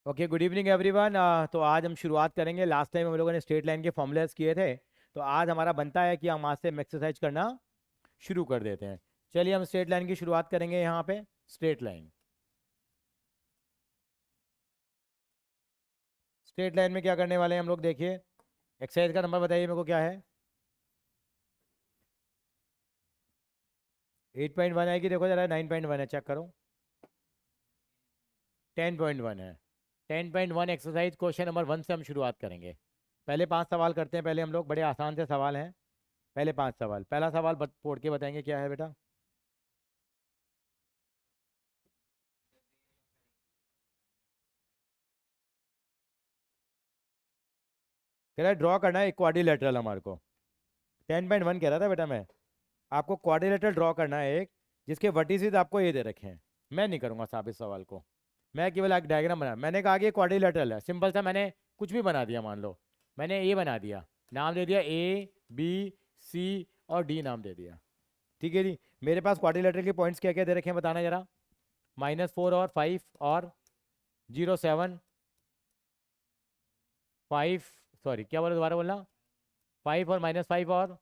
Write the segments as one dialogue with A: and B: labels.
A: Okay, good evening everyone. तो आज हम शुरुआत करेंगे। लास्ट टाइम हम लोगों ने स्ट्रेट लाइन के फॉर्मूलेस किए थे, तो आज हमारा बनता है कि हम आज से एक्सरसाइज करना शुरू कर देते हैं। चलिए हम स्ट्रेट लाइन की शुरुआत करेंगे। यहाँ पे स्ट्रेट लाइन, स्ट्रेट लाइन में क्या करने वाले हैं हम लोग, देखिए। एक्सरसाइज का नंबर बताइए मेरे को क्या है। 8.1 है कि देखो जरा, 9.1 है, चेक करो। 10.1 है। 10.1 एक्सरसाइज क्वेश्चन नंबर 1 से हम शुरुआत करेंगे। पहले 5 सवाल करते हैं। पहले हम लोग, बड़े आसान से सवाल हैं। पहले 5 सवाल। पहला सवाल पढ़ के बताएंगे क्या है बेटा। कह रहा है ड्रॉ करना है एक क्वाड्रिलेटरल हमारे को। 10.1 कह रहा था बेटा मैं। आपको क्वाड्रिलेटरल ड्रॉ करना है एक, जिसके वर्टिसेस आपको ये दे रखे हैं। मैं नहीं करूंगा साहब इस सवाल को। मैं केवल एक डायग्राम बना, मैंने कहा कि क्वाड्रिलेटरल है, सिंपल सा। मैंने कुछ भी बना दिया, मान लो मैंने ए बना दिया, नाम दे दिया ए बी सी और डी नाम दे दिया। ठीक है जी। मेरे पास क्वाड्रिलेटरल के पॉइंट्स क्या क्या दे रखे हैं बताना जरा। -4 और 5 और 0, 7, 5, सॉरी क्या बोला, दोबारा बोलना। 5 और -5 और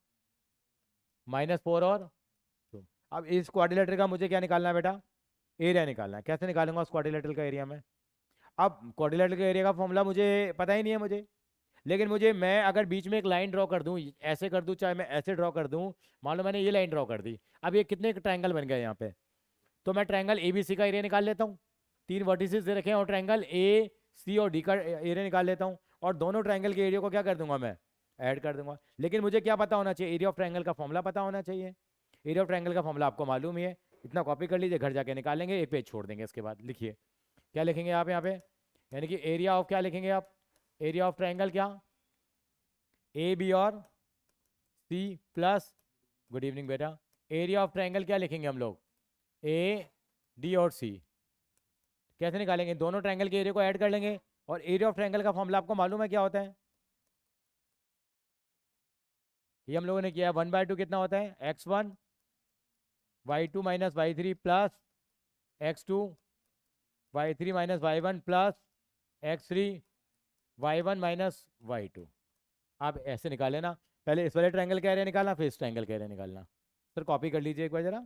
A: -4 और 2। अब इस क्वाड्रिलेटरल का मुझे क्या निकालना है बेटा, एरिया निकालना है। कैसे निकालूंगा उस क्वाड्रिलेटरल का एरिया में। अब क्वाड्रिलेटरल के एरिया का फॉर्मूला मुझे पता ही नहीं है मुझे। लेकिन मुझे, मैं अगर बीच में एक लाइन ड्रॉ कर दूं, ऐसे कर दूं चाहे मैं ऐसे ड्रॉ कर दूं। मान लो मैंने ये लाइन ड्रॉ कर दी। अब ये कितने ट्रायंगल बन गए यहाँ पे। तो मैं ट्रायंगल ए बी सी का एरिया निकाल लेता हूँ। 3 वर्टिसेस दे रखे हैं और ट्रायंगल ए सी और डी का एरिया निकाल लेता हूँ। और दोनों ट्रायंगल के एरिया को क्या कर दूंगा मैं, ऐड कर दूंगा। लेकिन मुझे क्या पता होना चाहिए, एरिया ऑफ ट्रायंगल का फॉर्मूला पता होना चाहिए। एरिया ऑफ ट्रायंगल का फॉर्मूला आपको मालूम ही है। इतना कॉपी कर लीजिए, घर जाके निकालेंगे, एक पेज छोड़ देंगे। इसके बाद लिखिए क्या लिखेंगे आप यहाँ पे। यानी कि एरिया ऑफ क्या लिखेंगे आप, एरिया ऑफ ट्रायंगल क्या, ए बी और सी प्लस, गुड इवनिंग बेटा। एरिया ऑफ ट्रायंगल क्या लिखेंगे हम लोग, ए डी और सी। कैसे निकालेंगे, दोनों ट्रायंगल के एरिया को ऐड कर लेंगे। और एरिया ऑफ ट्रायंगल का फॉर्मूला आपको मालूम है क्या होता है। ये हम लोगों ने किया है। 1/2 कितना होता है, x1 y2 - y3 plus x2 y3 - y1 plus x3 y1 - y2। आप ऐसे निकाले ना, पहले इस वाले ट्रायंगल का एरिया निकालना, फिर इस ट्रायंगल का एरिया निकालना। सर कॉपी कर लीजिए एक बार जरा।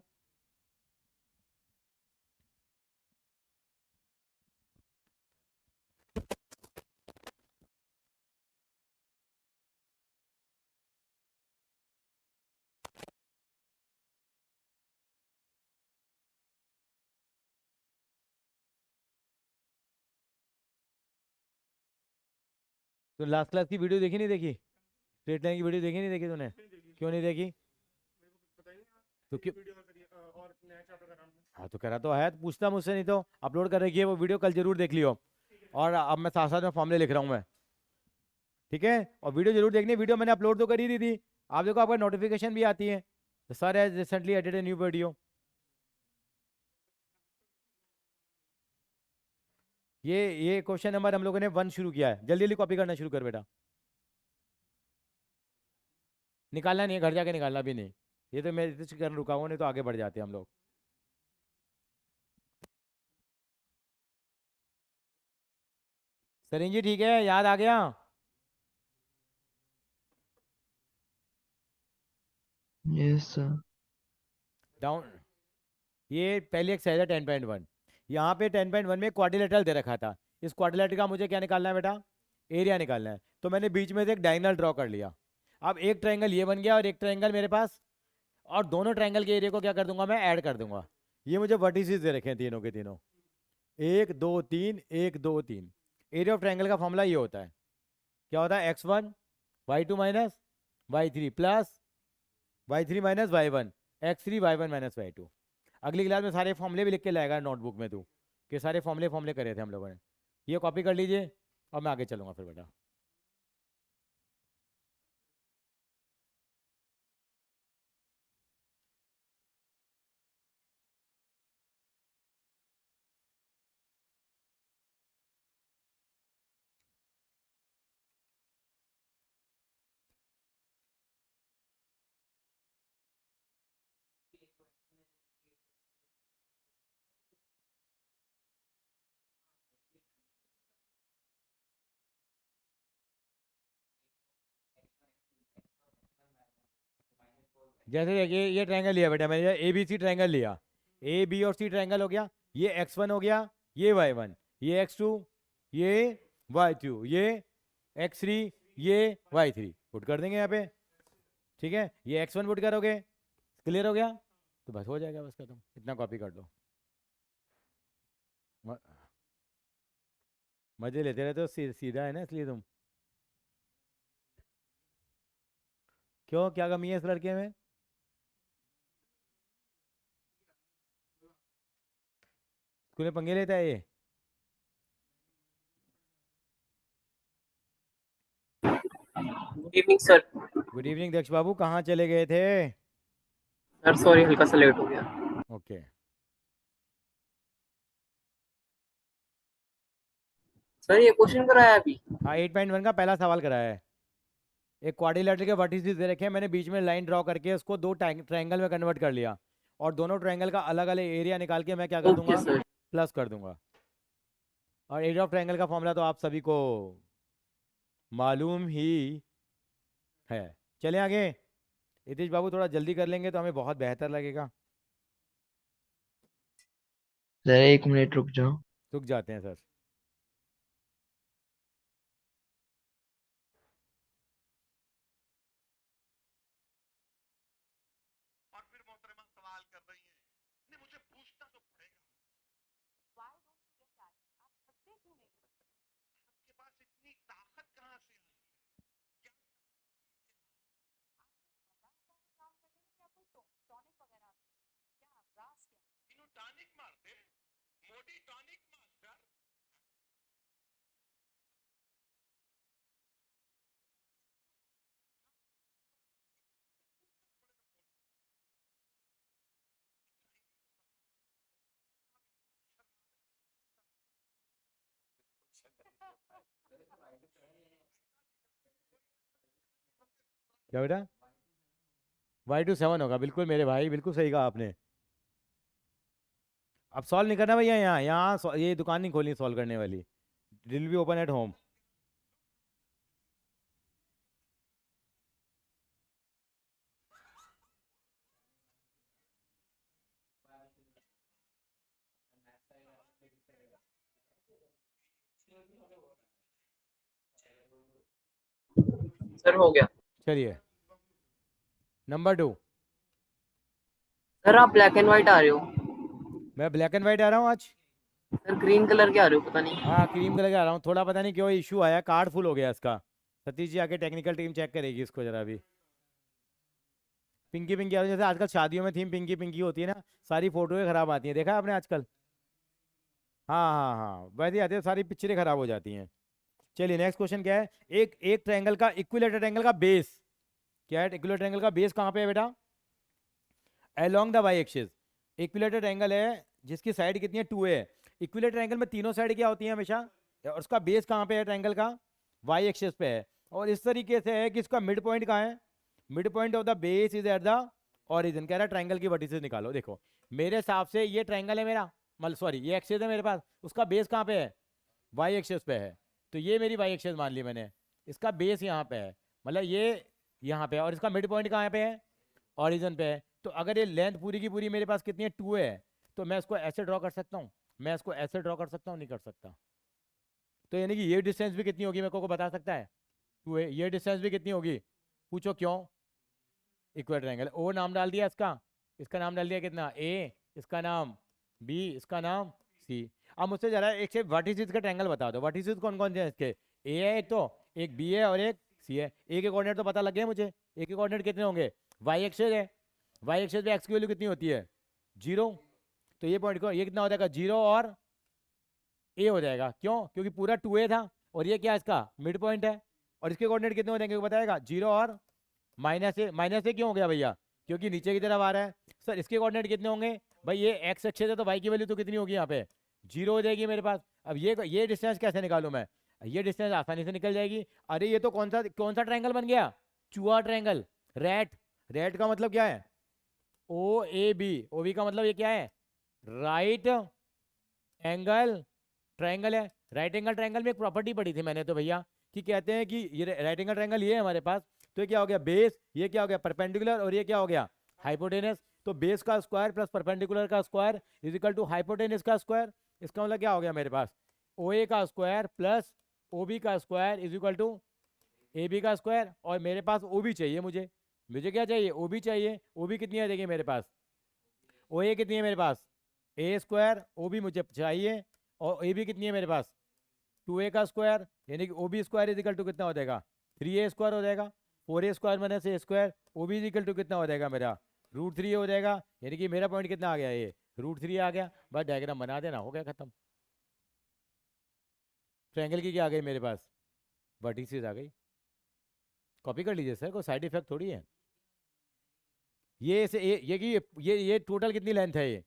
A: तो लास्ट क्लास की वीडियो देखी नहीं देखी, स्ट्रेट लाइन की वीडियो देखी नहीं देखी तूने। क्यों नहीं देखी। तो क्यों, हाँ तो कह रहा तो है, तो पूछता मुझसे, नहीं तो अपलोड कर रखी है वो वीडियो, कल जरूर देख लियो। और अब मैं साथ साथ में फॉर्मूले लिख रहा हूँ मैं। ठीक है, और वीडियो जरूर देखनी है। वीडियो मैंने अपलोड तो कर ही दी थी। आप देखो आपका नोटिफिकेशन भी आती है, sir has recently edited a new video. ये क्वेश्चन नंबर हम लोगों ने 1 शुरू किया है। जल्दी जल्दी कॉपी करना शुरू कर बेटा। निकालना नहीं है, घर जाके निकालना भी नहीं। ये तो मैं इस कर रुका हूँ, नहीं तो आगे बढ़ जाते हम लोग। सरिन जी ठीक है, याद आ गया।
B: Yes sir.
A: डाउन। ये पहली एक्सरसाइज है 10.1। यहाँ पे 10.1 में क्वाड्रिलेटरल दे रखा था। इस क्वाड्रिलेटरल का मुझे क्या निकालना है बेटा, एरिया निकालना है। तो मैंने बीच में से एक डायगोनल ड्रॉ कर लिया। अब एक ट्रायंगल ये बन गया और एक ट्रायंगल मेरे पास, और दोनों ट्रायंगल के एरिया को क्या कर दूंगा मैं, ऐड कर दूंगा। ये मुझे वर्टिसेस दे रखे हैं तीनों के तीनों, 1 2 3 1 2 3। एरिया ऑफ ट्रायंगल का फॉर्मूला ये होता है, क्या होता है, x1 y2 - y3 plus y3 - y1 x3 y1 - y2। अगली क्लास में सारे फॉर्मूले भी लिख के लाएगा नोटबुक में तू, कि सारे फॉर्मूले फॉर्मूले करे थे हम लोगों ने। ये कॉपी कर लीजिए और मैं आगे चलूंगा फिर बेटा। जैसे देखिए ये ट्रायंगल लिया बेटा मैंने, ए बी सी ट्रायंगल लिया, ए बी और सी ट्रायंगल हो गया, ये x1 हो गया, ये y1, ये x2, ये y2, ये x3, ये y3 पुट कर देंगे यहाँ पे, ठीक है। ये x1 पुट करोगे, क्लियर हो गया, तो बस हो जाएगा, बस खत्म, इतना कॉपी कर दो। म- मजे लेते रहते हो, सीधा है ना इसलिए तुम। क्यों, क्या कमी है इस लड़के में? स्कूल में पंगे लेता है ये?
C: Good evening sir.
A: Good evening Daksh babu, कहाँ चले गए थे?
C: सर सॉरी, हल्का सा लेट हो गया।
A: ओके,
C: सर ये क्वेश्चन कराया अभी?
A: हाँ 8.1 का पहला सवाल कराया है। एक क्वाड्रिलेटरल के वर्टिसेस दे रखे हैं, मैंने बीच में लाइन ड्रॉ करके उसको दो ट्रायंगल में कन्वर्ट कर लिया, और दोनों ट्रायंगल का अलग अलग एरिया निकाल के मैं क्या कर
C: ओके
A: दूंगा,
C: सर।
A: प्लस कर दूंगा। और एरिया ऑफ ट्रायंगल का फॉर्मूला तो आप सभी को मालूम ही है। चलें आगे, हितेश बाबू थोड़ा जल्दी कर लेंगे तो हमें बहुत बेहतर लगेगा।
B: सर 1 मिनट रुक जाओ।
A: रुक जाते हैं सर।
D: और फिर मोहतरमा सवाल कर रही हैं, नहीं मुझे पूछना तो पड़ेगा, आपके पास इतनी ताकत कहाँ से आई? क्या इन्हों टॉनिक मारते, मोटी टॉनिक मास्टर।
A: क्या बेटा? y2 7 होगा, बिल्कुल मेरे भाई, बिल्कुल सही कहा आपने। अब सॉल्व नहीं करना भैया, यहाँ यहाँ ये दुकान नहीं खोलनी सॉल्व करने वाली, will be open at home.
C: Sir हो गया।
A: चलिए नंबर 2।
C: सर आप ब्लैक एंड व्हाइट आ रहे हो?
A: मैं ब्लैक एंड वाइट आ रहा हूँ आज।
C: सर ग्रीन कलर के आ रहे हो, पता नहीं।
A: हाँ क्रीम कलर का आ रहा हूँ, थोड़ा पता नहीं क्यों इशू आया, कार्ड फुल हो गया इसका। सतीश जी आके टेक्निकल टीम चेक करेगी इसको जरा भी। पिंकी पिंकी आ रही है, जैसे आजकल शादियों में थीम पिंकी पिंकी होती है ना, सारी फोटोएं खराब आती हैं, देखा है आपने आजकल? हाँ हाँ हाँ, वैसे आती है, सारी पिक्चरें खराब हो जाती हैं। चलिए नेक्स्ट क्वेश्चन क्या है, एक एक ट्रायंगल का, इक्विलेटरल ट्रायंगल का बेस क्या है? इक्विलेटरल ट्रायंगल का बेस कहाँ पे है बेटा? Along the Y axis. Equilateral triangle है जिसकी साइड कितनी है, 2a है। इक्विलेटरल ट्रायंगल में तीनों साइड क्या होती है हमेशा, और उसका बेस कहाँ पे है ट्रायंगल का? वाई एक्सिस पे है। और इस तरीके से है कि इसका मिड पॉइंट कहाँ है, mid point of the base is at the origin. कह रहा है ट्रायंगल की वर्टिसेस निकालो। देखो मेरे हिसाब से ये ट्रायंगल है मेरा, मतलब सॉरी ये एक्सिस है मेरे पास, उसका बेस कहाँ पे है? वाई एक्सिस पे है। तो ये मेरी वाई एक्सिस मान ली मैंने, इसका बेस यहाँ पे है, मतलब ये यहाँ पे है, और इसका मिड पॉइंट कहाँ पे है? ऑरिजिन पे है। तो अगर ये लेंथ पूरी की पूरी मेरे पास कितनी है, 2a है, तो मैं इसको ऐसे ड्रॉ कर सकता हूँ, मैं इसको ऐसे ड्रॉ कर सकता हूँ, नहीं कर सकता? तो यानी कि ये डिस्टेंस भी कितनी होगी, मेरे को बता सकता है? 2a। ये डिस्टेंस भी कितनी होगी, पूछो क्यों? इक्वल ट्रायंगल, ओ नाम डाल दिया इसका, इसका नाम डाल दिया कितना, a, इसका नाम b, इसका नाम c। अब मुझसे जरा एक से वर्टिसेस का ट्रायंगल बता दो, वर्टिसेस कौन कौन से हैं इसके? a है एक, तो एक b है और एक c है। a के कोऑर्डिनेट तो पता लग गया मुझे, a के कोऑर्डिनेट कितने होंगे, y एक्सिस है, y एक्सिस पे x की वैल्यू कितनी होती है, 0। तो ये पॉइंट को ये कितना हो जाएगा, 0 और a हो जाएगा। क्यों? क्योंकि पूरा 2a था, और ये क्या है, इसका मिड पॉइंट है। और इसके कोऑर्डिनेट कितने हो जाएंगे बताएगा, 0 और -a। -a क्यों हो गया भैया, क्योंकि नीचे की तरफ आ रहा है। सर इसके कोऑर्डिनेट कितने होंगे भाई, ये x एक्सिस है तो y की वैल्यू तो कितनी होगी यहाँ पे, 0 हो जाएगी मेरे पास। अब ये डिस्टेंस कैसे निकालूं मैं, ये डिस्टेंस आसानी से निकल जाएगी। अरे ये तो कौन सा ट्रायंगल बन गया, चूहा ट्रायंगल, रैट। रैट का मतलब क्या है, ओ ए बी, ओ बी का मतलब ये क्या है, राइट एंगल ट्रायंगल है। राइट एंगल ट्रायंगल में एक प्रॉपर्टी पढ़ी थी मैंने तो भैया, कि कहते हैं कि ये राइट एंगल ट्रायंगल ये है हमारे पास, तो ये क्या हो गया बेस, ये क्या हो गया परपेंडिकुलर, और ये क्या हो गया हाइपोटेनस, तो बेस का स्क्वायर प्लस परपेंडिकुलर का square is equal to hypotenuse का स्क्वायर। इसका मतलब क्या हो गया मेरे पास, ओ ए का स्क्वायर प्लस ओ बी का square is equal to A B का स्क्वायर। और मेरे पास ओ बी चाहिए, मुझे मुझे क्या चाहिए, ओ बी चाहिए। ओ बी कितनी है देखिए मेरे पास, ओ ए कितनी है मेरे पास, ए स्क्वायर, ओ बी मुझे चाहिए, और ए बी कितनी है मेरे पास, 2a का स्क्वायर, यानी कि O B square is equal to कितना हो जाएगा, 3a स्क्वायर हो जाएगा। 4a square minus a square, O B is equal to कितना हो जाएगा मेरा, √3 हो जाएगा। यानी कि मेरा पॉइंट कितना आ गया, ये √3 आ गया। बस डायग्राम बना देना, हो गया खत्म। ट्रायंगल की क्या आ गई मेरे पास, वर्टिसेस आ गई। कॉपी कर लीजिए सर, कोई साइड इफेक्ट थोड़ी है। ये से ये टोटल कितनी लेंथ है, ये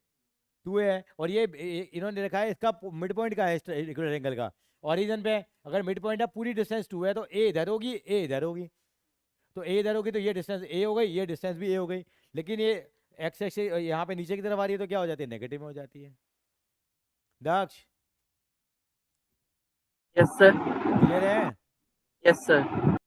A: 2a है, और इन्होंने रखा है इसका मिड पॉइंट का है एंगल का। ओरिजिन पे अगर मिड पॉइंट है, पूरी डिस्टेंस 2 है, तो ए इधर होगी, ए इधर होगी। तो ए इधर होगी तो ये डिस्टेंस ए हो गई, ये डिस्टेंस भी ए हो गई। लेकिन ये एक्स एक्स यहाँ पे नीचे की तरफ आ रही है, तो क्या हो जाती है, नेगेटिव में हो जाती है। दक्ष
C: यस सर।
A: क्लियर है?
C: Yes sir.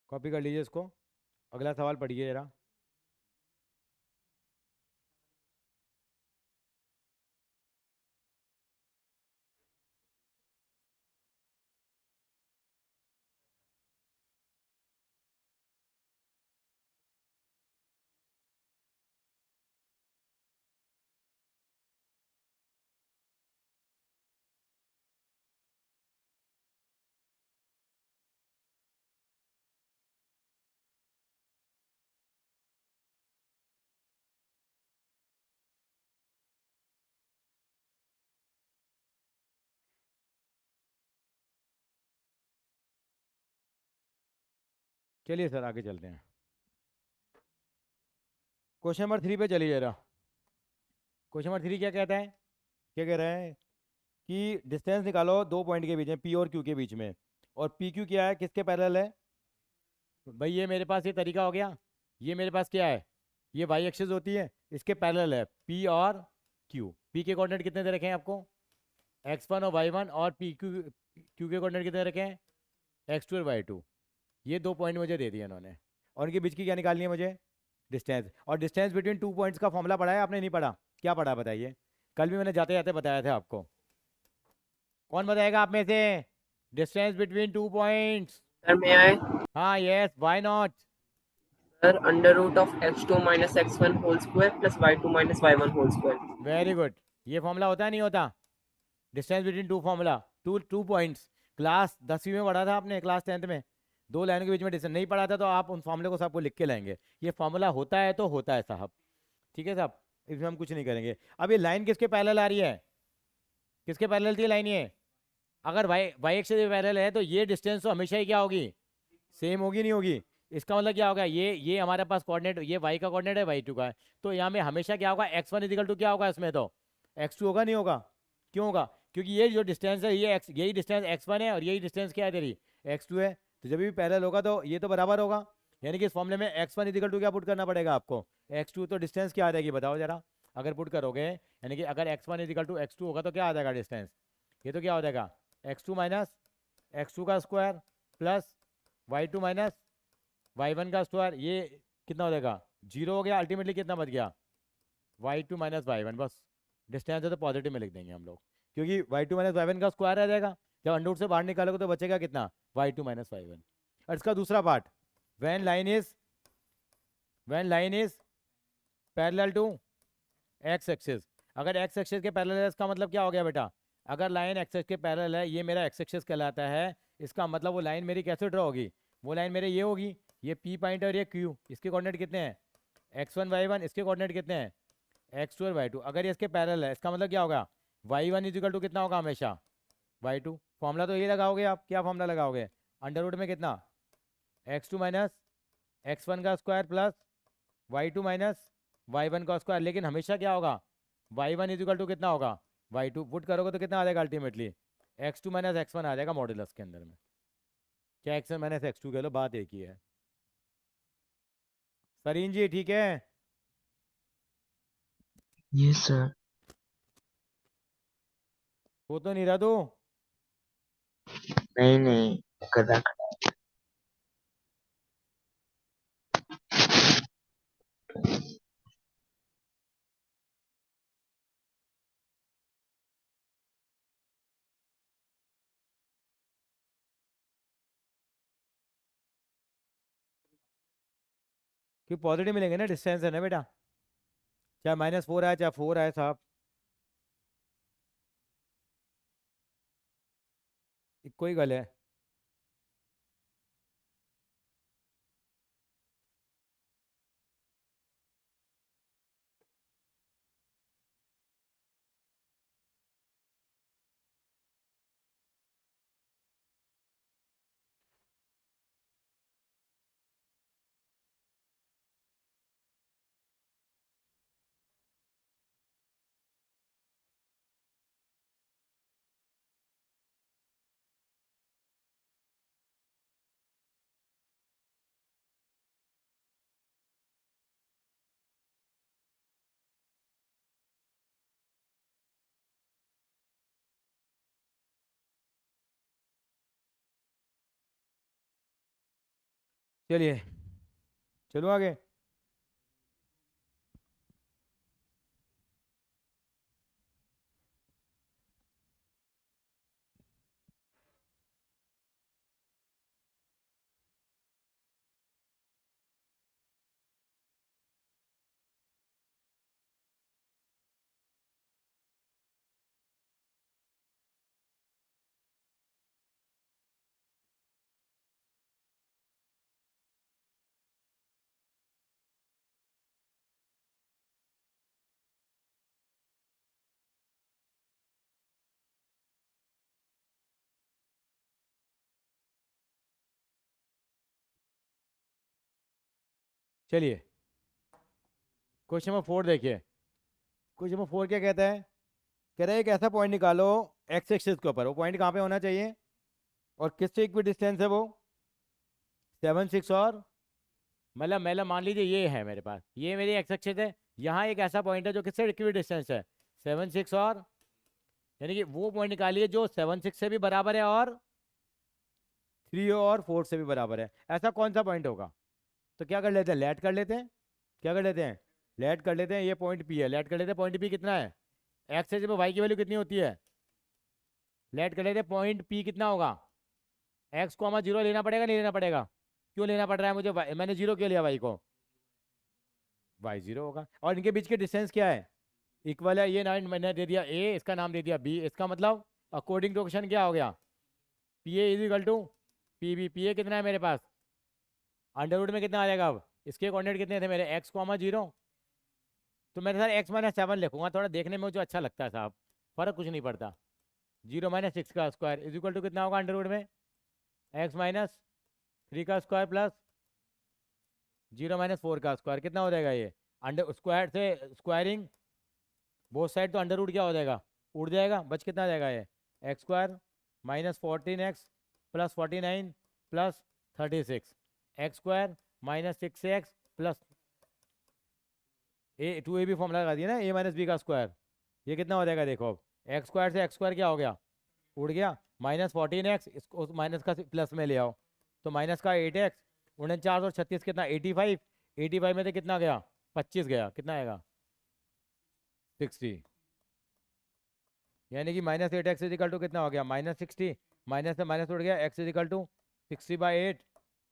A: कॉपी कर लीजिए इसको। अगला सवाल पढ़िए जरा। चलिए सर आगे चलते हैं। क्वेश्चन नंबर 3 पे चलिए जरा। क्वेश्चन नंबर 3 क्या कहता है, क्या कह रहा है कि डिस्टेंस निकालो दो पॉइंट के बीच में, पी और क्यू के बीच में। और पी क्यू क्या है, किसके पैरेलल है भाई, ये मेरे पास ये तरीका हो गया। ये मेरे पास क्या है, ये वाई एक्सिस होती है, इसके पैरेलल है पी और क्यू। पी के कोऑर्डिनेट कितने दे रखे हैं आपको, x1 और y1, और पी क्यू क्यू के कोऑर्डिनेट कितने रखे हैं, x2 और y2। ये दो पॉइंट मुझे दे दिए इन्होंने, और इनके बीच की क्या निकालनी है मुझे, डिस्टेंस। और डिस्टेंस बिटवीन 2 पॉइंट्स का फॉर्मूला पढ़ा है आपने, नहीं पढ़ा, क्या पढ़ा बताइए। कल भी मैंने जाते जाते बताया था आपको। कौन बताएगा आप में से, डिस्टेंस बिटवीन 2 पॉइंट्स।
C: सर मैं आए।
A: हाँ yes, why not.
C: Sir under root of x2 minus x1 whole square plus y2 minus y1 whole square.
A: Very good. ये फॉर्मूला होता है नहीं होता, distance between two formula, two points. Class 10वीं में पढ़ा था आपने, क्लास 10th में। दो लाइनों के बीच में डिस्टेंस नहीं पढ़ा था, तो आप उन फॉर्मूले को सबको लिख के लाएंगे। ये फॉर्मूला होता है तो होता है साहब, ठीक है साहब, इसमें हम कुछ नहीं करेंगे। अब ये लाइन किसके पैरेलल आ रही है, किसके पैरेलल थी लाइन ये, अगर वाई एक्स से पैरेलल है तो ये डिस्टेंस तो हमेशा ही क्या होगी, सेम होगी नहीं होगी। इसका मतलब क्या होगा, ये हमारे पास कोऑर्डिनेट, ये वाई का कोऑर्डिनेट है, वाई टू का है, तो यहाँ में हमेशा क्या होगा, एक्स वन इजिकल टू क्या होगा इसमें, तो एक्स टू होगा नहीं होगा। क्यों होगा, क्योंकि ये जो डिस्टेंस है ये एक्स, यही डिस्टेंस एक्स वन है और यही डिस्टेंस क्या है तेरी, एक्स टू है। तो जब भी पैरेलल होगा तो ये तो बराबर होगा, यानी कि इस फॉर्मूले में एक्स वन इजिकल टू क्या पुट करना पड़ेगा आपको, एक्स टू। तो डिस्टेंस क्या आ जाएगी बताओ जरा, अगर पुट करोगे, यानी कि अगर x one is equal to x two होगा तो क्या आ जाएगा डिस्टेंस, ये तो क्या हो जाएगा, X two minus X two का square plus Y two minus Y one का स्क्वायर, ये कितना हो जाएगा, जीरो हो गया। अल्टीमेटली कितना बच गया, y two minus Y one, बस डिस्टेंस है तो पॉजिटिव में लिख देंगे हम लोग, क्योंकि y two minus Y one का स्क्वायर आ जाएगा। जब अंडर से बाहर निकालोगे तो बचेगा कितना, y two minus Y one. और इसका दूसरा part, when line is parallel to x axis. अगर एक्स एक्सिस के पैरेलल है इसका मतलब क्या हो गया बेटा, अगर लाइन एक्स एक्सिस के पैरेलल है, ये मेरा एक्स एक्सिस कहलाता है, इसका मतलब वो लाइन मेरी कैसे ड्रॉ होगी, वो लाइन मेरे ये होगी, ये पी पॉइंट और ये क्यू, इसके कोऑर्डिनेट कितने हैं, एक्स वन वाई वन, इसके कोऑर्डिनेट कितने हैं, एक्स टू और वाई टू। अगर ये इसके पैरेलल है इसका मतलब क्या होगा, वाई वन इजिकल टू कितना होगा हमेशा, वाई टू। फॉर्मूला तो ये लगाओगे आप, क्या फॉर्मूला लगाओगे, अंडर रूट में कितना, X two minus X one का square plus Y two minus Y one का स्क्वायर। लेकिन हमेशा क्या होगा, वाई वन इजिकल टू कितना होगा, वाई टू। पुट करोगे तो कितना आ जाएगा ultimately, X two minus X one आ जाएगा मॉड्यूलस के अंदर में, क्या X one minus X two कह लो, बात एक ही है। सरीन जी ठीक है,
B: यस सर।
A: वो तो नहीं रहा तू,
B: नहीं नहीं, गधा।
A: कि पॉजिटिव मिलेंगे ना, डिस्टेंस है ना बेटा, चाहे माइनस फोर आए चाहे फोर आए साहब, कोई गल है। चलिए चलो आगे। चलिए क्वेश्चन नंबर फोर देखिए, क्वेश्चन नंबर फोर क्या कहता है, कह रहा है एक ऐसा पॉइंट निकालो एक्स एक्सिस के ऊपर, वो पॉइंट कहाँ पे होना चाहिए और किससे इक्वी डिस्टेंस है वो, 7 6 और मतलब मान लीजिए ये है मेरे पास, ये मेरी एक्स एक्सिस है, यहाँ एक ऐसा पॉइंट है जो किससे इक्वी डिस्टेंस है 7 6 और, यानी कि वो पॉइंट निकालिए जो 7 6 से भी बराबर है और 3 और 4 से भी बराबर है। ऐसा कौन सा पॉइंट होगा, तो क्या कर लेते हैं, लेट कर लेते हैं, क्या कर लेते हैं, लेट कर लेते हैं, ये पॉइंट पी है, लेट कर लेते हैं, पॉइंट पी कितना है, एक्स एक्सिस पे वाई की वैल्यू कितनी होती है, लेट कर लेते हैं, पॉइंट पी कितना होगा, एक्स को हमें जीरो लेना पड़ेगा नहीं लेना पड़ेगा, क्यों लेना पड़ रहा है मुझे, मैंने जीरो क्यों लिया वाई को, वाई जीरो होगा। और इनके बीच के डिस्टेंस क्या है, इक्वल है, ये नाइन मैंने दे दिया ए, इसका नाम दे दिया बी, इसका मतलब अकॉर्डिंग टू क्वेश्चन क्या हो गया, P A is equal to P B. P A कितना है मेरे पास, अंडर रूट में कितना आ जाएगा, अब इसके कोऑर्डिनेट कितने थे मेरे, एक्स कॉमा जीरो, तो मेरे साथ एक्स माइनस 7 लिखूंगा, थोड़ा देखने में मुझे अच्छा लगता है साहब, फर्क कुछ नहीं पड़ता। 0 माइनस 6 का स्क्वायर इज इक्वल टू कितना होगा अंडर रूट में x माइनस 3 का स्क्वायर प्लस 0 माइनस 4 का स्क्वायर कितना हो जाएगा ये अंडर स्क्वायर से स्क्वायरिंग बोथ साइड तो अंडर रूट क्या हो जाएगा उड़ जाएगा बच कितना जाएगा ये X square minus 14x plus 49 plus 36 X square minus 6x plus A 2ab formula लगा दिया ना a माइनस बी का स्क्वायर ये कितना हो जाएगा देखो अब एक्स स्क्वायर से एक्स स्क्वायर क्या हो गया उड़ गया माइनस 14x इसको माइनस का प्लस में ले आओ तो माइनस का 8x 49 और 36 कितना 85 85 में से कितना गया 25 गया कितना आएगा 60 यानी कि माइनस 8x इजिकल टू कितना हो गया माइनस 60 माइनस से माइनस उड़ गया x इजिकल टू 60/8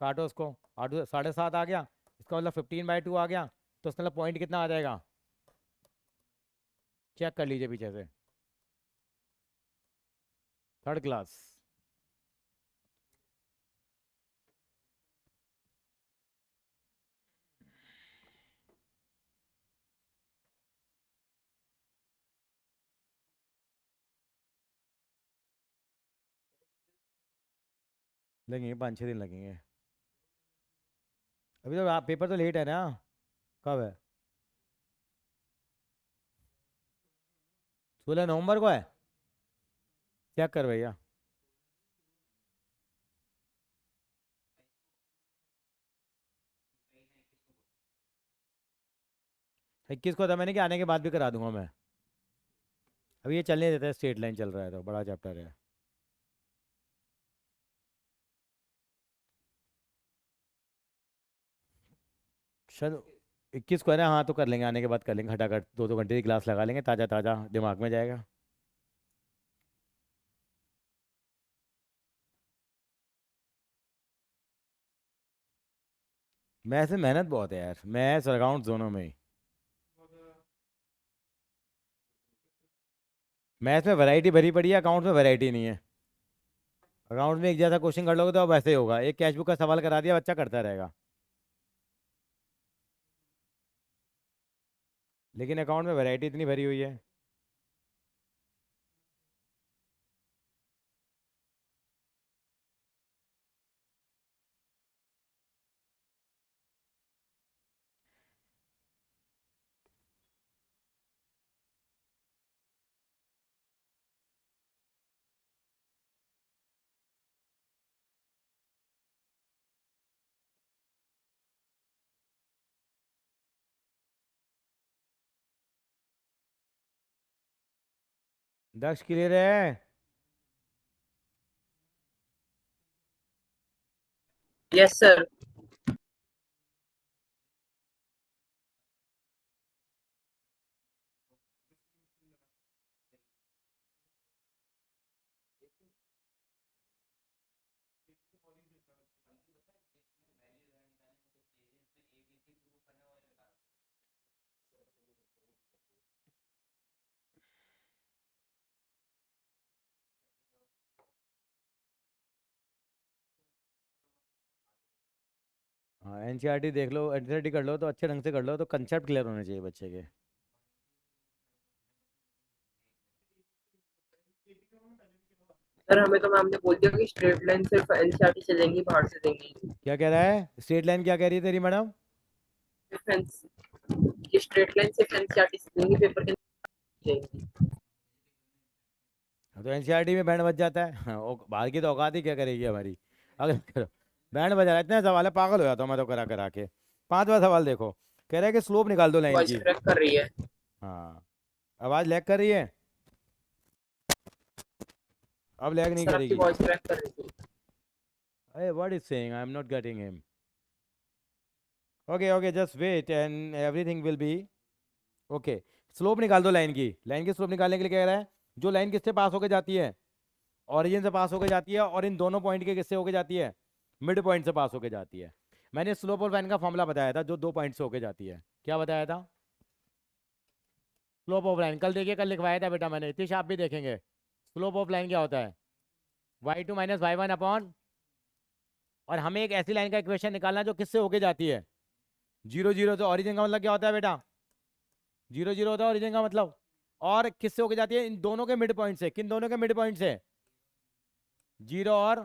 A: काटो उसको 7.5 आ गया इसका मतलब 15/2 आ गया तो उसका मतलब पॉइंट कितना आ जाएगा चेक कर लीजिए पीछे से थर्ड क्लास लगेंगे 5-6 दिन लगेंगे अभी तो आप पेपर तो लेट है ना कब है 16 नवंबर को है चेक कर भैया इक्कीस को था मैंने कि आने के बाद भी करा दूंगा मैं अभी ये चलने देता है स्ट्रेट लाइन चल रहा है तो बड़ा चैप्टर है शायद 21 को है ना हाँ तो कर लेंगे आने के बाद कर लेंगे हटाकर 2-2 घंटे की क्लास लगा लेंगे ताज़ा ताज़ा दिमाग में जाएगा मैथ्स में मेहनत बहुत है यार मैथ्स और अकाउंट्स दोनों में ही मैथ्स में वैरायटी भरी पड़ी है अकाउंट्स में वैरायटी नहीं है अकाउंट्स में एक जैसा क्वेश्चन कर लोगे तो अब ऐसे ही होगा एक कैश बुक का सवाल करा दिया बच्चा करता रहेगा लेकिन अकाउंट में वैरायटी इतनी भरी हुई है दक्ष क्लियर है
C: Yes, sir.
A: हाँ एनसीईआरटी देख लो एनसीईआरटी कर लो तो अच्छे ढंग से कर लो तो कंसेप्ट क्लियर होने चाहिए बच्चे के
C: सर हमें तो मैम ने बोल दिया कि स्ट्रेट लाइन सिर्फ एनसीईआरटी से देंगी बाहर से देंगी
A: क्या कह रहा है स्ट्रेट लाइन क्या कह रही है तेरी मैडम
C: ये स्ट्रेट लाइन सिर्फ एनसीईआरटी से देंगी पेपर के देंगी
A: तो एनसीईआरटी में बैंड बज जाता है हाँ, बाहर की तो औकात ही क्या करेगी हमारी अगर बैंड बजा रहा है इतने सवाल है पागल हो जाता हूँ मैं तो करा करा के 5वां सवाल देखो कह रहा है कि स्लोप निकाल दो लाइन
C: वॉइस
A: की
C: ट्रैक कर रही है
A: हाँ आवाज लैग कर रही है अब लैग नहीं
C: सर आपकी
A: करेगी
C: वॉइस ट्रैक कर रही थी
A: Hey, what is saying? I'm not getting him. Okay, just wait and everything will be okay. Slope निकाल दो लाइन की स्लोप निकालने के लिए कह रहा है जो लाइन किससे पास होके जाती है ओरिजिन से पास होके जाती है और इन दोनों पॉइंट के किससे होके जाती है मिड पॉइंट से पास होके जाती है मैंने स्लोप ऑफ लाइन का फॉर्मूला बताया था जो 2 पॉइंट से होके जाती है क्या बताया था स्लोप ऑफ लाइन कल देखिए कल लिखवाया था बेटा मैंने इतिश आप भी देखेंगे स्लोप ऑफ लाइन क्या होता है y2 माइनस y1 अपॉन और हमें एक ऐसी लाइन का इक्वेशन निकालना जो किससे होके जाती है 0 0 तो ओरिजिन का मतलब क्या होता है बेटा 0 0 होता है ओरिजिन का मतलब और किससे होके जाती है? इन दोनों के मिड पॉइंट से। किन दोनों के मिड पॉइंट से? 0 और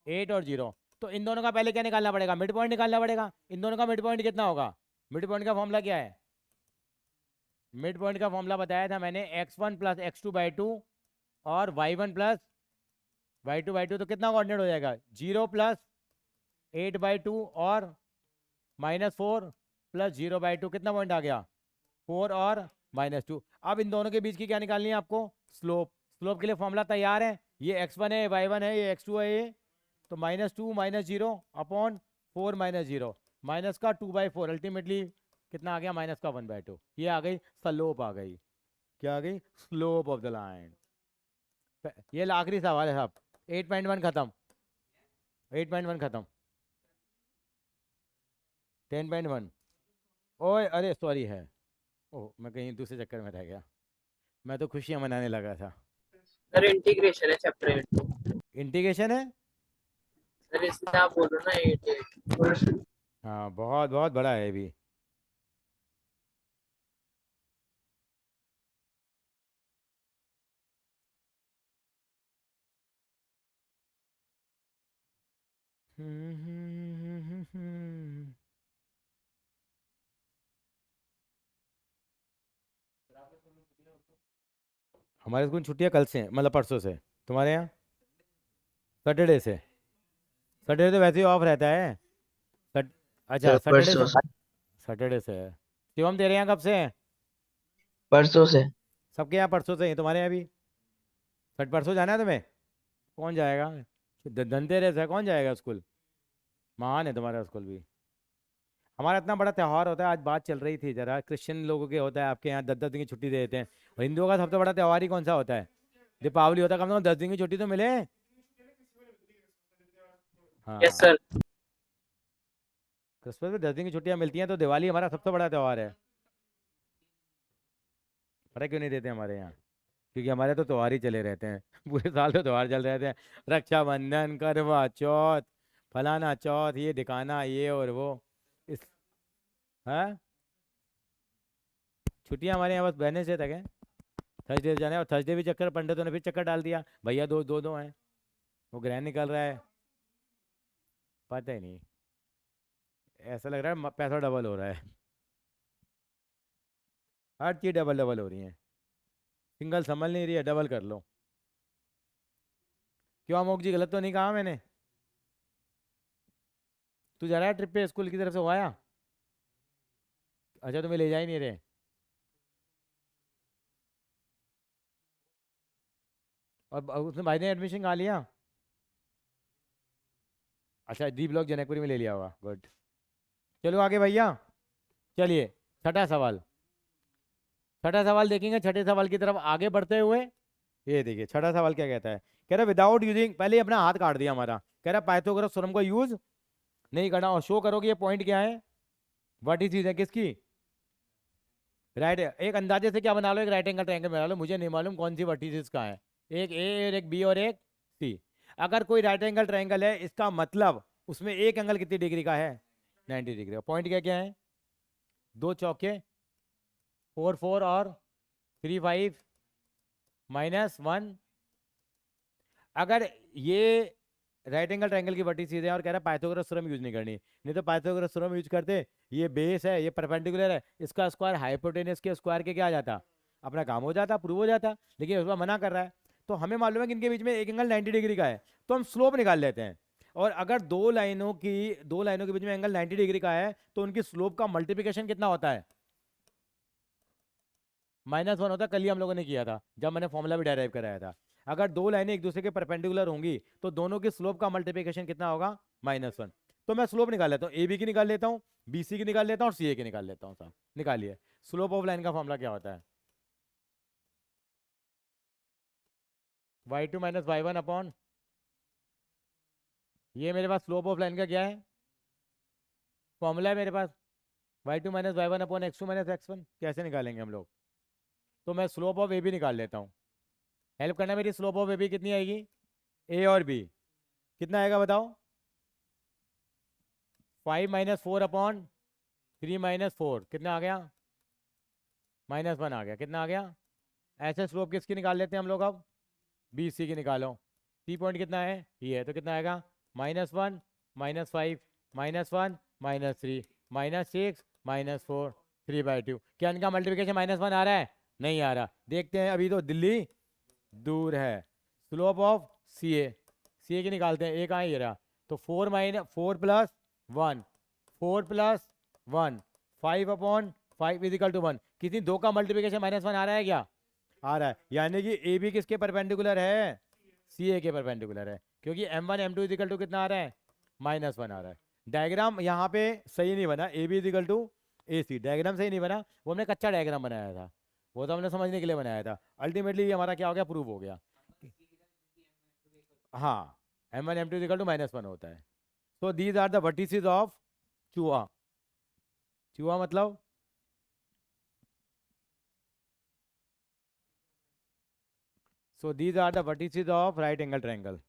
A: 8 और 0। तो इन दोनों का पहले क्या निकालना पड़ेगा? मिड पॉइंट निकालना पड़ेगा। इन दोनों का मिड पॉइंट कितना होगा? मिड पॉइंट का फॉर्मूला क्या है? मिड पॉइंट का फॉर्मूला बताया था मैंने, x1 प्लस x2/2 और y1 प्लस y2/2। तो कितना कोऑर्डिनेट हो जाएगा? 0 प्लस 8/2 और -4 प्लस 0/2। कितना पॉइंट आ गया? 4 और -2। अब इन दोनों के बीच की क्या निकालनी है आपको? स्लोप। स्लोप के लिए फॉर्मूला तैयार है। ये x1 है, y1 है, ये x2 है, ये तो -2 -0 अपॉन 4 -0 माइनस का 2/4 अल्टीमेटली कितना आ गया? -1/2। ये आ गई स्लोप, आ गई क्या? आ गई स्लोप ऑफ द लाइन। ये आखिरी सवाल है साहब। 8.1 खत्म, 8.1 खत्म, 10.1। ओए अरे सॉरी है, ओह मैं कहीं दूसरे चक्कर में रह गया, मैं तो खुशियां मनाने लगा था।
C: सर इंटीग्रेशन है चैप्टर 8।
A: इंटीग्रेशन है?
C: सर इसमें आप बोल रहे हो ना 8।
A: हाँ बहुत बहुत बड़ा है ये भी। हमारे स्कूल छुट्टियां कल से हैं, मतलब परसों से। तुम्हारे यहाँ? सैटरडे से। सैटरडे तो वैसे ही ऑफ रहता है। अच्छा
B: सर
A: सैटरडे
B: परसों
A: से।
B: से।
A: सैटरडे से है। शिवम तेरे यहाँ कब से है?
B: परसों से।
A: सबके यहाँ परसों से ही, तुम्हारे यहाँ भी? परसों जाना है तुम्हें? कौन जाएगा? धनतेरस है, कौन जाएगा स्कूल? महान है तुम्हारा स्कूल भी। हमारा इतना बड़ा त्यौहार होता है, आज बात चल रही थी जरा, क्रिश्चियन लोगों के होता है, आपके यहाँ 10-10 दिन की छुट्टी दे देते हैं। और हिंदुओं का सबसे बड़ा त्यौहार ही कौन सा होता है? दीपावली होता है। कम से कम 10 दिन की छुट्टी तो मिले। हाँ
C: यस सर।
A: क्रिसमस में 10 दिन की छुट्टियां मिलती हैं, तो दिवाली हमारा सबसे बड़ा त्यौहार है। पता क्यों नहीं देते हमारे यहाँ? क्योंकि हमारे तो त्यौहार ही चले रहते हैं पूरे साल तो त्यौहार चल रहते हैं। रक्षाबंधन, करवा चौथ, फलाना चौथ, ये दिखाना, ये और वो। इस हाँ, छुट्टियां हमारे यहाँ बस वेडनेसडे तक है। थर्सडे जाना है, और थर्सडे भी चक्कर, पंडितों ने फिर चक्कर डाल दिया, भैया दो दो दो हैं, वो ग्रहण निकल रहा है। पता ही नहीं, ऐसा लग रहा है पैसा डबल हो रहा है। हर चीज़ डबल डबल हो रही है, सिंगल संभल नहीं रही है, डबल कर लो। क्यों अमोक जी, गलत तो नहीं कहा मैंने? तू जा रहा है ट्रिप पे स्कूल की तरफ से, हो आया? अच्छा तुम्हें ले जा ही नहीं रहे। और उसने भाई ने एडमिशन कहाँ लिया? अच्छा डी ब्लॉक जनकपुरी में ले लिया होगा, गुड। चलो आगे भैया, चलिए छठा सवाल। छठा सवाल देखेंगे। छठे सवाल की तरफ आगे बढ़ते हुए, ये देखिए छठा सवाल क्या कहता है। कह रहा विदाउट यूजिंग, पहले ही अपना हाथ काट दिया हमारा। कह रहा पाइथागोरस थ्योरम को यूज नहीं करना, और शो करो कि ये पॉइंट क्या है, व्हाट इज चीज है किसकी? राइट। एक अंदाजे से क्या बना लो, एक राइट एंगल ट्रायंगल बना लो। मुझे नहीं मालूम कौन सी वर्टिसेस का है, एक ए और एक बी और एक सी। अगर कोई राइट एंगल ट्रायंगल है, इसका मतलब उसमें एक एंगल कितनी डिग्री का है? 90 डिग्री का। पॉइंट क्या क्या है? 2 चौके 4 4 और 3 5 -1। अगर ये राइट एंगल ट्रायंगल की वर्टिसेस है और कह रहा है पाइथागोरस थ्योरम यूज नहीं करनी, नहीं तो पाइथागोरस थ्योरम यूज करते, ये बेस है, ये परपेंडिकुलर है, इसका स्क्वायर हाइपोटेनस के स्क्वायर के क्या आ जाता, अपना काम हो जाता, प्रूव हो जाता। लेकिन उसमें मना कर रहा है। तो हमें मालूम है कि इनके बीच में एक एंगल 90 डिग्री का है, तो हम स्लोप निकाल लेते हैं। और अगर दो लाइनों के बीच में एंगल 90 डिग्री का है, तो उनकी स्लोप का मल्टीप्लिकेशन कितना होता है? -1 होता है। कल ही हम लोगों ने किया था, जब मैंने फॉर्मूला भी डेराइव कराया था। अगर दो लाइनें एक दूसरे के परपेंडिकुलर होंगी, तो दोनों की स्लोप का मल्टीप्लिकेशन कितना होगा? -1। तो मैं स्लोप निकाल लेता हूँ, ए बी की निकाल लेता हूँ, बी सी की निकाल लेता हूँ, और सी ए की निकाल लेता हूँ। साहब निकालिए, स्लोप ऑफ लाइन का फॉर्मूला क्या होता है? y2 - y1 अपॉन, ये मेरे पास स्लोप ऑफ लाइन का क्या है फॉर्मूला है मेरे पास, y2 - y1 upon x2 - x1। कैसे निकालेंगे हम लोग? तो मैं स्लोप ऑफ ए बी निकाल लेता हूँ। हेल्प करना मेरी, स्लोप ऑफ ए बी कितनी आएगी? ए और बी कितना आएगा बताओ? 5 - 4 अपॉन 3 - 4 कितना आ गया? -1 आ गया, कितना आ गया? ऐसे स्लोप किसकी निकाल लेते हैं हम लोग अब? BC की निकालो। C पॉइंट कितना है? ये है, तो कितना आएगा? -1 -5 -1 -3 -6 -4 3/2। क्या इनका मल्टीप्लिकेशन -1 आ रहा है? नहीं आ रहा। देखते हैं, अभी तो दिल्ली दूर है। स्लोप ऑफ CA की निकालते हैं। एक कहाँ है? ये रहा। तो 4 + 1 4 + 1 5/5 = 1। किसी दो का मल्टीप्लिकेशन -1 आ रहा है क्या? आ रहा है, यानी कि AB किसके परपेंडिकुलर है? CA के परपेंडिकुलर है, क्योंकि M1 M2 = कितना आ रहा है? -1 आ रहा है। डायग्राम यहाँ पे सही नहीं बना। AB = AC, डायग्राम सही नहीं बना। वो हमने कच्चा डायग्राम बनाया था, वो तो हमने समझने के लिए बनाया था। अल्टीमेटली ये हमारा क्या हो गया? प्रूव हो गया। हाँ, M1 M2 = -1 होता है। So these are the vertices of चूहा। चूहा मतलब so these are the vertices of right angle triangle.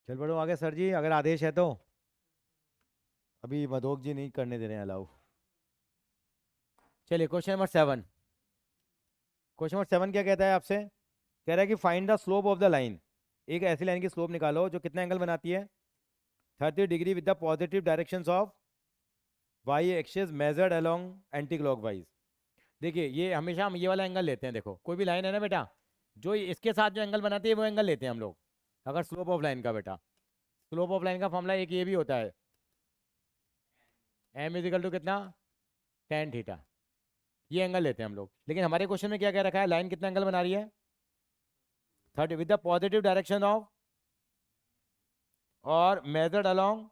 A: चल बढ़ो आगे सर जी, अगर आदेश है तो। अभी मधोक जी नहीं करने दे रहे हैं अलाउ। चलिए क्वेश्चन नंबर 7। क्वेश्चन नंबर 7 क्या कहता है आपसे? कह रहा है कि find the slope of the line. एक ऐसी लाइन की स्लोप निकालो जो कितना एंगल बनाती है? 30 degree with the positive directions of y axis measured along anti clockwise. देखिए, ये हमेशा हम ये वाला एंगल लेते हैं। देखो, कोई भी लाइन है ना बेटा, जो इसके साथ जो एंगल बनाती है वो एंगल लेते हैं हम लोग। अगर स्लोप ऑफ लाइन का बेटा, स्लोप ऑफ लाइन का फॉर्मूला एक ये भी होता है, M = कितना? tan theta. ये एंगल लेते हैं हम लोग। लेकिन हमारे क्वेश्चन में क्या कह रखा है? लाइन कितना एंगल बना रही है? 30 with the positive direction of और मेजर्ड अलोंग।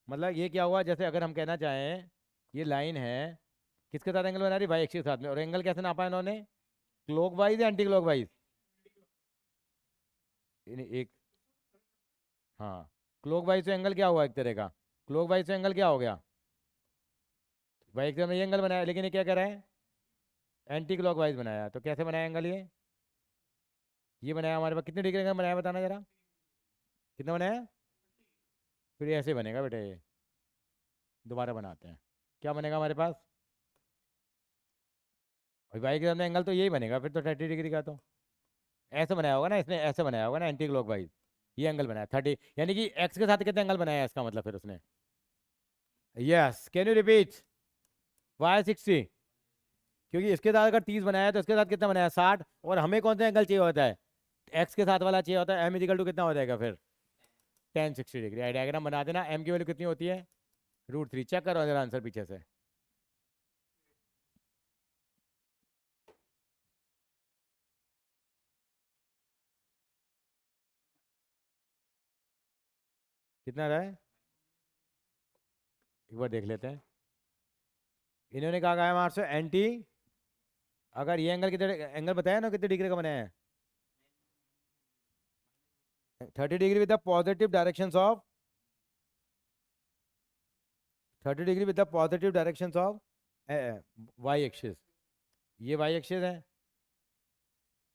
A: मतलब ये क्या हुआ? जैसे अगर हम कहना चाहें ये लाइन है, किसके साथ एंगल बना रही है? वाई एक्सिस के साथ में। और एंगल कैसे नापा है इन्होंने? क्लॉकवाइज या एंटी क्लॉकवाइज? एक, हाँ, क्लॉकवाइज से एंगल क्या हुआ? एक तरह का क्लॉकवाइज से एंगल क्या हो गया? वाई एक्सिस में ये एंगल बनाया, लेकिन ये क्या कह रहा है? एंटी क्लॉकवाइज बनाया। तो कैसे बनाया एंगल? ये बनाया हमारे पास। कितने डिग्री एंगल बनाया बताना जरा, कितना बनाया? फिर ऐसे बनेगा बेटा, ये दोबारा बनाते हैं। क्या बनेगा हमारे पास? और वाई के सामने एंगल तो यही बनेगा फिर तो 30 डिग्री का। तो ऐसे बनाया होगा ना इसने, ऐसे बनाया होगा ना एंटी क्लॉकवाइज। ये एंगल बनाया 30, यानी कि एक्स के साथ कितने एंगल बनाया है इसका मतलब फिर उसने? Yes, can you repeat? Y 60, क्योंकि इसके साथ अगर 30 बनाया तो इसके साथ कितना बनाया? 60। और हमें कौन सा एंगल चाहिए होता है? एक्स के साथ वाला चाहिए होता है। M = कितना हो जाएगा फिर? tan 60 degree. डायग्राम बना देना। M की वैल्यू कितनी होती है? √3। चेक करो जरा आंसर पीछे से। कितना रहा है? एक बार देख लेते हैं। इन्होंने कहा हमारे से एंटी, अगर ये एंगल कितने एंगल बताया ना कितने डिग्री का बनाया है? 30 degree with the positive directions of 30 degree with the positive directions of y axis. ये वाई एक्सिस है,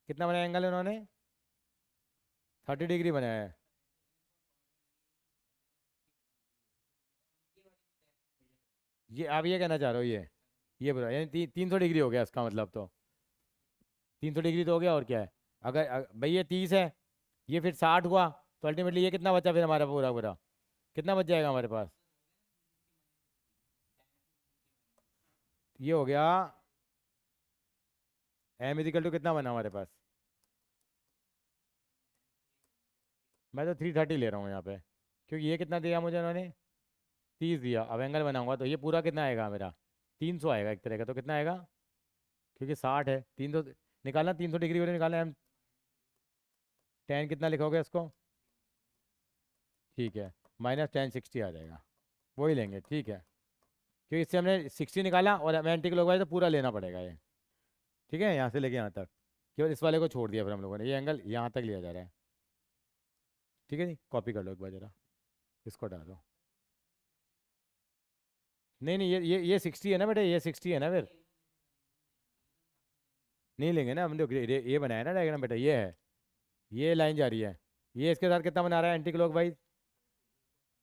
A: कितना बनाया एंगल इन्होंने? 30 डिग्री बनाया है। ये आप ये कहना चाह रहे हो, ये बोलो, यानी 300 डिग्री हो गया इसका मतलब। तो 300 डिग्री तो हो गया, और क्या है? अगर भाई ये 30 है, ये फिर 60 हुआ, तो अल्टीमेटली ये कितना बचा फिर हमारा पूरा पूरा? कितना बच जाएगा हमारे पास? ये हो गया एम इजिकल टू कितना बना हमारे पास? मैं तो 330 ले रहा हूँ यहाँ पे, क्योंकि ये कितना दिया मुझे उन्होंने? 30 दिया। अब एंगल बनाऊंगा तो ये पूरा कितना आएगा मेरा? 300 आएगा एक तरह का। तो कितना आएगा? क्योंकि 60 है, 300 निकालना, 300 डिग्री वाले निकालना। एम टेन कितना लिखोगे इसको? ठीक है, -1060 आ जाएगा, वही लेंगे। ठीक है, क्योंकि इससे हमने 60 निकाला और हमें एंटी क्लॉकवाइज तो पूरा लेना पड़ेगा ये। ठीक है, यहाँ से लेके यहाँ तक, केवल इस वाले को छोड़ दिया फिर हम लोगों ने। ये एंगल यहाँ तक लिया जा रहा है। ठीक है जी, कॉपी कर लो एक बार जरा, इसको डालो। नहीं नहीं, ये 60 है ना बेटा, ये 60 है ना फिर? नहीं लेंगे ना हम लोग, ये बनाया ना डायग्राम बेटा, ये है, ये लाइन जा रही है, ये इसके साथ कितना बना रहा है एंटी क्लॉकवाइज?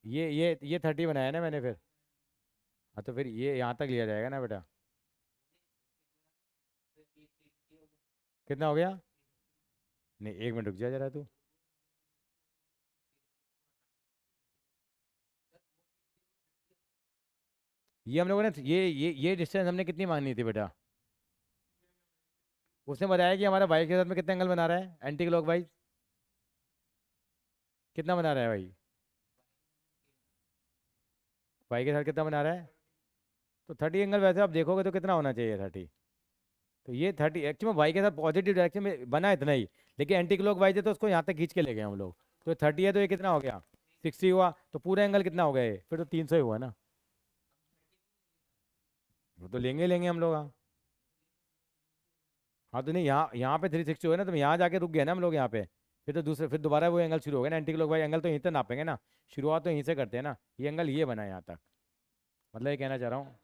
A: ये 30 बनाया ना मैंने फिर। हाँ तो फिर ये यहाँ तक लिया जाएगा ना बेटा। कितना हो गया? नहीं, एक मिनट रुक जा जरा तू। ये हम लोगों ने ये डिस्टेंस हमने कितनी मांगनी थी बेटा? उसने बताया कि हमारा वाई के साथ में कितना एंगल बना रहा है एंटी क्लॉकवाइज? कितना बना रहा है भाई? वाई के साथ कितना बना रहा है? तो 30 एंगल वैसे आप देखोगे तो कितना होना चाहिए 30? तो ये 30 एक्चुअली वाई के साथ पॉजिटिव डायरेक्शन में बना इतना ही, लेकिन एंटी क्लॉकवाइज है तो उसको यहाँ तक खींच के ले गए हम लोग। तो 30 है तो ये कितना हो गया? 60 हुआ। तो पूरा एंगल कितना हो गया ये? फिर तो 300 ही हुआ ना। वो तो लेंगे लेंगे हम लोग। हाँ हाँ, तो नहीं, यहाँ पे 360 हुआ ना, तो यहाँ जाके रुक गए ना हम लोग यहाँ पे। फिर दोबारा वो एंगल शुरू हो गया ना एंटी क्लॉकवाइज एंगल, तो यहीं तक नापेंगे ना। शुरुआत तो यहीं से करते हैं ना। ये एंगल ये बना है यहाँ तक, मतलब ये कहना चाह रहा हूँ।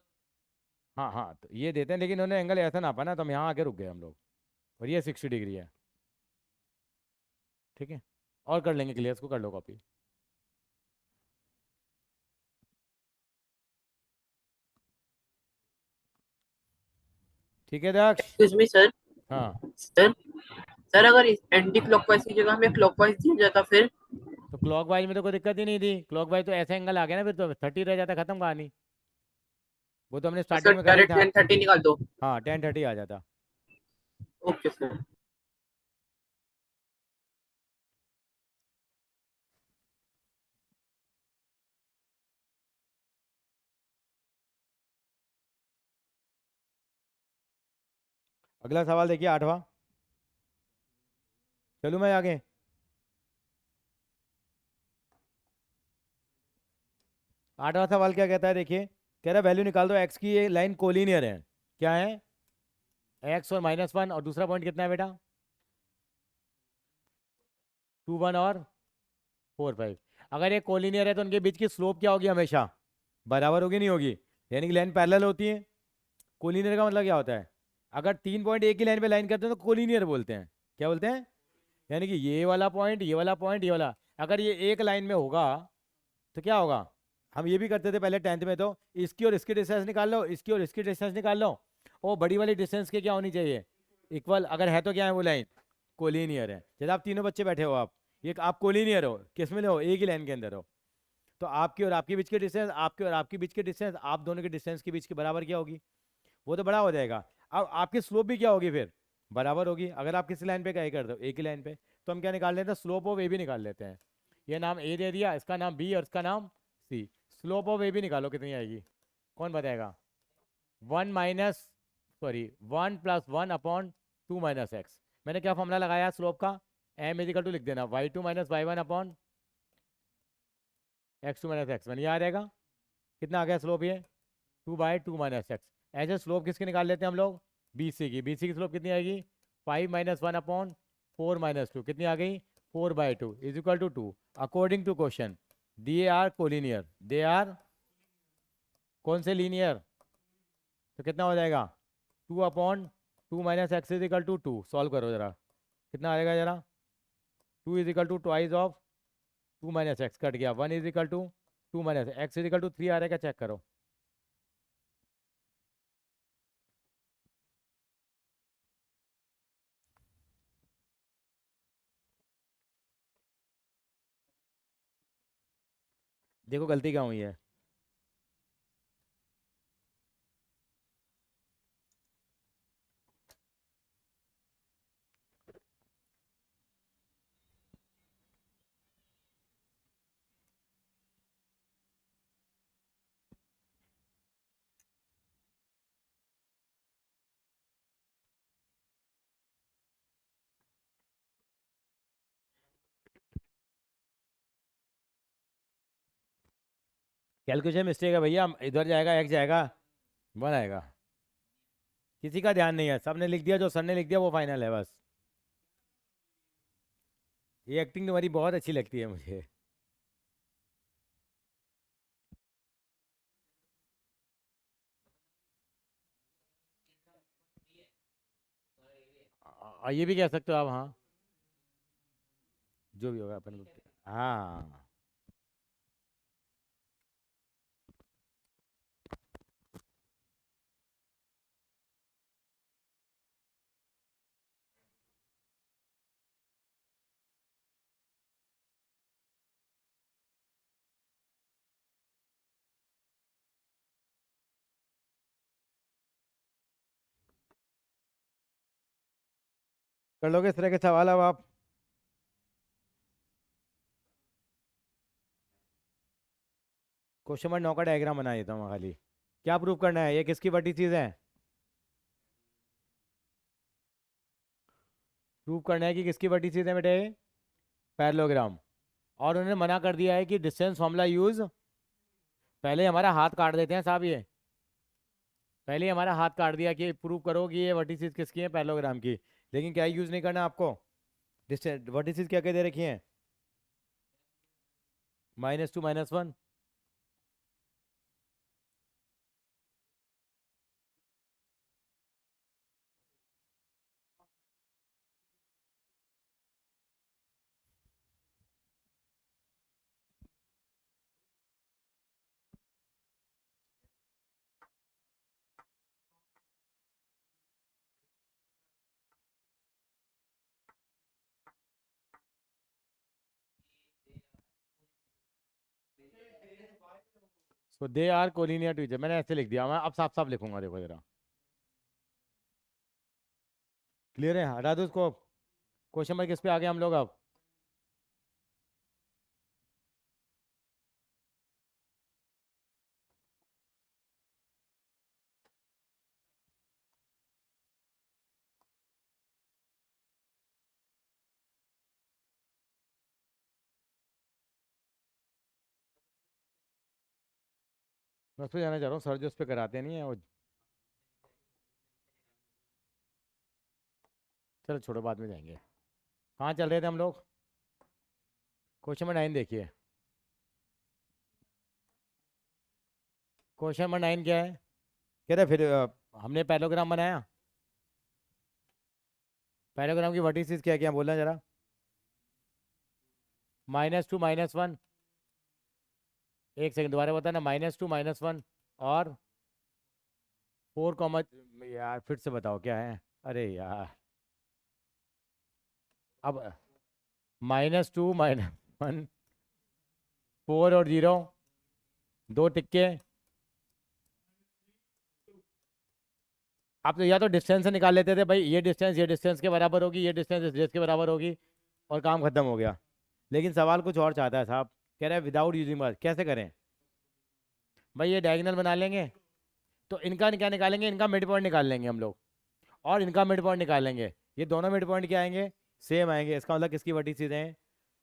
A: हाँ हाँ, तो ये देते हैं, लेकिन उन्होंने एंगल ऐसा नापा ना, तो हम यहाँ आके रुक गए हम लोग। और ये 60 डिग्री है। ठीक है, और कर लेंगे क्लियर, इसको कर लो कॉपी। ठीक है दक्ष?
C: Excuse me sir.
A: हाँ,
C: सर सर अगर एंटी क्लॉकवाइज की जगह हमें क्लॉकवाइज दिया जाता फिर?
A: तो क्लॉकवाइज में तो कोई दिक्कत ही नहीं थी। क्लॉकवाइज तो ऐसे एंगल आ गया ना, फिर तो 30 रह जाता, खत्म कहानी। वो तो हमने
C: तो
A: स्टार्टिंग
C: सर
A: में करा ही
C: डायरेक्ट
A: था।
C: 1030 निकाल दो।
A: हाँ, 1030 आ जाता।
C: Okay sir.
A: अगला सवाल देखिए, 8वां। चलूँ मैं आगे? आठवां सवाल क्या कहता है, देखिए। कह रहा है वैल्यू निकाल दो एक्स की, ये लाइन कोलिनियर है। क्या है? एक्स और -1, और दूसरा पॉइंट कितना है बेटा? 2 1 और 4 5। अगर ये कोलिनियर है तो उनके बीच की स्लोप क्या होगी? हमेशा बराबर होगी, नहीं होगी? यानी कि लाइन पैरेलल होती है। कोलिनियर का मतलब क्या होता है? अगर 3 पॉइंट एक ही लाइन पे लाइन करते हैं तो कोलिनियर बोलते हैं। क्या बोलते हैं? यानी कि ये वाला पॉइंट, ये वाला पॉइंट, ये वाला, अगर ये एक लाइन में होगा तो क्या होगा? हम ये भी करते थे पहले 10th में, तो इसकी और इसकी डिस्टेंस निकाल लो, इसकी और इसकी डिस्टेंस निकाल लो, और बड़ी वाली डिस्टेंस के क्या होनी चाहिए? इक्वल। अगर है तो क्या है वो लाइन? कोलिनियर है। जैसे आप तीनों बच्चे बैठे हो, आप कोलिनियर हो, किस में हो? एक ही लाइन के अंदर हो। तो आपकी और आपकी बीच की डिस्टेंस, आपके और आपकी बीच की डिस्टेंस, आप दोनों की डिस्टेंस के बीच के बराबर क्या होगी? वो तो बड़ा हो जाएगा। अब आपकी स्लोप भी क्या होगी फिर? बराबर होगी। अगर आप किसी लाइन पे क्या ही कर दो, एक ही लाइन पे, तो हम क्या निकाल लेते हैं? स्लोप ऑफ ए भी निकाल लेते हैं। ये नाम ए दे दिया, इसका नाम बी और इसका नाम सी। स्लोप ऑफ ए भी निकालो, कितनी आएगी? कौन बताएगा? 1 + 1 अपॉन 2 - एक्स। मैंने क्या फॉर्मूला लगाया स्लोप का? एम इजिकल टू लिख देना y2 - y1 upon x2 - x1। ये आ जाएगा। कितना आ गया स्लोप? ये 2/2 - x। ऐसे स्लोप किसकी निकाल लेते हैं हम लोग? BC की। BC की स्लोप कितनी आएगी? 5 - 1 अपॉन 4 - 2। कितनी आ गई? 4/2 is equal to 2। According to question, they are collinear, they are कौन से लीनियर? तो कितना हो जाएगा 2/2 minus x is equal to 2। Solve करो जरा, कितना आएगा जरा? 2 is equal to twice of 2 minus x, cut गया। 1 is equal to 2 minus x is equal to 3 आ रहा है क्या? चेक करो। देखो गलती क्या हुई है। कैलकुलेशन मिस्टेक है भैया, इधर जाएगा एक्स जाएगा 1 आएगा। किसी का ध्यान नहीं है, सबने लिख दिया, जो सर ने लिख दिया वो फाइनल है बस। ये एक्टिंग तुम्हारी बहुत अच्छी लगती है मुझे। ये भी कह सकते हो आप, हाँ जो भी होगा अपन हाँ। कर लोगे इस तरह के सवाल अब आप? क्वेश्चन नंबर 9 का डायग्राम बना देता हूँ खाली। क्या प्रूव करना है? ये किसकी बटी चीज है? प्रूव करना है कि किसकी बटी चीज है बेटे? पैरेललोग्राम। और उन्होंने मना कर दिया है कि डिस्टेंस फॉर्मूला यूज। पहले हमारा हाथ काट देते हैं साहब, ये पहले हमारा हाथ काट दिया कि प्रूव करो कि ये वर्टिसेस किसकी है? पैरेललोग्राम की। लेकिन क्या यूज नहीं करना आपको? डिस्टेंस वर्टिसेस क्या क्या दे रखी हैं? -2 -1। So they are collinear to each other. मैंने ऐसे लिख दिया, मैं अब साफ साफ लिखूंगा, देखो जरा। क्लियर है? हटा दो उसको। क्वेश्चन नंबर किस पे आ गए हम लोग अब? मैं उस पर जाना चाह रहा हूँ, सर जो उस पर कराते नहीं है वो। चलो छोड़ो, बाद में जाएंगे। कहाँ चल रहे थे हम लोग? क्वेश्चन नंबर 9 देखिए। क्वेश्चन नंबर 9 क्या है? कह रहे फिर हमने पैरेललोग्राम बनाया। पैरेललोग्राम की वर्टिसेस क्या क्या बोलना जरा? -2 -1। एक सेकंड दोबारा बताना। -2 -1 और 4, यार फिर से बताओ क्या है? अरे यार, अब -2 -1 4 और 0, 2 टिक्के। आप तो या तो डिस्टेंस से निकाल लेते थे भाई, ये डिस्टेंस के बराबर होगी, ये डिस्टेंस इस डिस्टेंस के बराबर होगी, और काम खत्म हो गया। लेकिन सवाल कुछ और चाहता है साहब। कह रहा है विदाउट यूजिंग बस। कैसे करें भाई? ये डायगोनल बना लेंगे, तो इनका क्या निकालेंगे? इनका मिड पॉइंट निकाल लेंगे हम लोग, और इनका मिड पॉइंट निकाल लेंगे। ये दोनों मिड पॉइंट क्या आएंगे? सेम आएंगे। इसका मतलब किसकी वर्टिसेस हैं?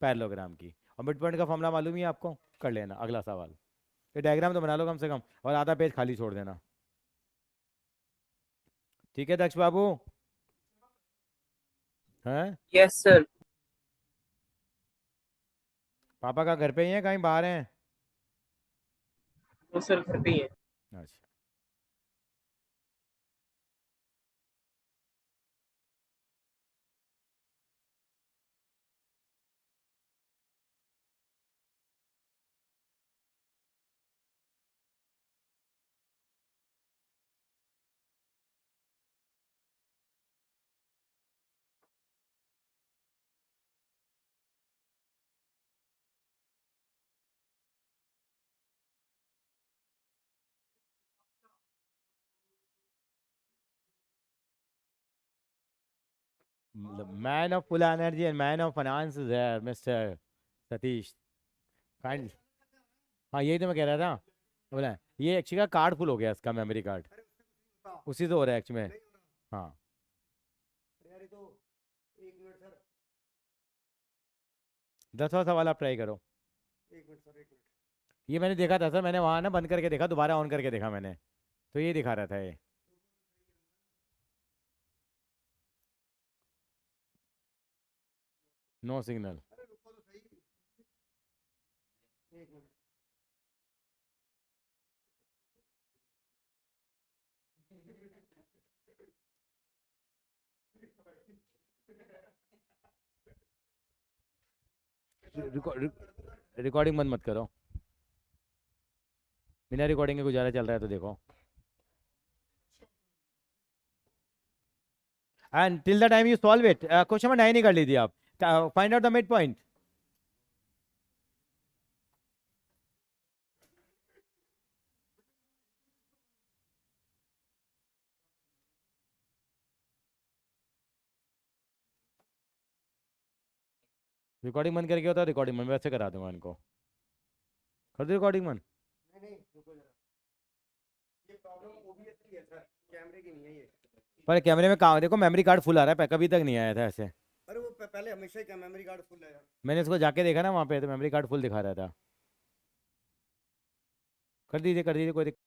A: पैरेललोग्राम की। और मिड पॉइंट का फॉर्मूला मालूम ही है आपको, कर लेना। अगला सवाल, ये डायग्राम तो बना लो कम से कम, और आधा पेज खाली छोड़ देना। ठीक है दक्ष बाबू? हैं?
C: Yes, sir.
A: पापा का घर पे ही है, कहीं बाहर हैं?
C: वो सर घर पे ही है।
A: अच्छा the man of full energy and man of finance is there, Mr. Satish. Kind. हाँ यही तो मैं कह रहा था, बोला ये एक्चुअली का कार्ड फुल हो गया, इसका मेमोरी कार्ड उसी से हो रहा है एक्चुअली में। हाँ 10वां सवाल आप ट्राई करो। ये मैंने देखा था सर, मैंने वहाँ ना बंद करके देखा, दोबारा ऑन करके देखा मैंने, तो ये दिखा रहा था ये। No signal. रिकॉर्डिंग बंद मत करो, बिना रिकॉर्डिंग के गुजारा चल रहा है तो देखो। And till the time you solve it, question number 9 ही कर लीजिए आप। Find out the mid point. Recording बंद करके होता है, रिकॉर्डिंग बंद वैसे करा दूंगा इनको। कर दो रिकॉर्डिंग बंद। पर कैमरे में कहाँ देखो, मेमोरी कार्ड फुल आ रहा है, कभी तक नहीं आया था ऐसे।
E: अरे वो पहले हमेशा ही मेमोरी कार्ड फुल है।
A: मैंने इसको जाके देखा ना वहाँ पे, तो मेमोरी कार्ड फुल दिखा रहा था। कर दीजिए कोई